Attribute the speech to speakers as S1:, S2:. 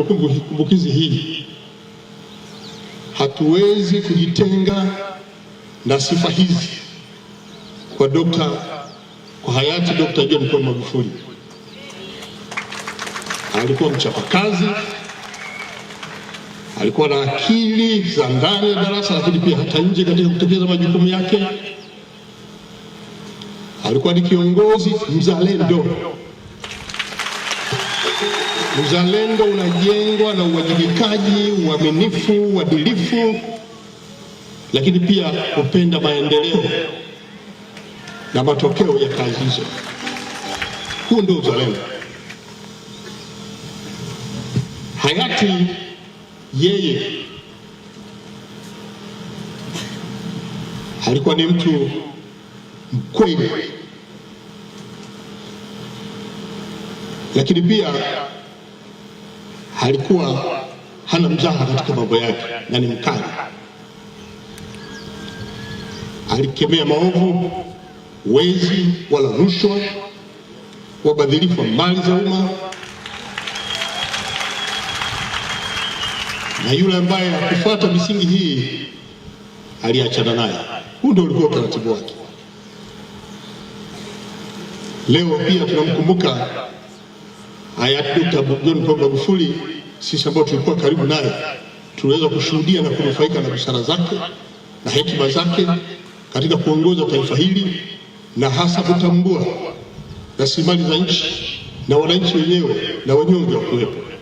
S1: Kumbukizi hii hatuwezi kujitenga na sifa hizi kwa hayati Dr. John Pombe Magufuli. Alikuwa mchapakazi, alikuwa na akili za ndani ya darasa, lakini pia hata nje katika kutekeleza majukumu yake. Alikuwa ni kiongozi mzalendo. Uzalendo unajengwa na uwajibikaji, uaminifu, uadilifu, lakini pia kupenda maendeleo na matokeo ya kazi hizo. Huu ndio uzalendo. Hayati yeye alikuwa ni mtu mkweli, lakini pia alikuwa hana mzaha katika mambo yake na ni mkali. Alikemea maovu, wezi wala rushwa, wabadhirifu wa mali za umma, na yule ambaye hakufuata misingi hii aliachana naye. Huu ndio ulikuwa utaratibu wake. Leo pia tunamkumbuka hayati Dr. John Pombe Magufuli. Sisi ambao tulikuwa karibu naye tunaweza kushuhudia na kunufaika na busara zake na hekima zake katika kuongoza taifa hili, na hasa kutambua rasilimali za nchi na wananchi wenyewe na wanyonge wa kuwepo.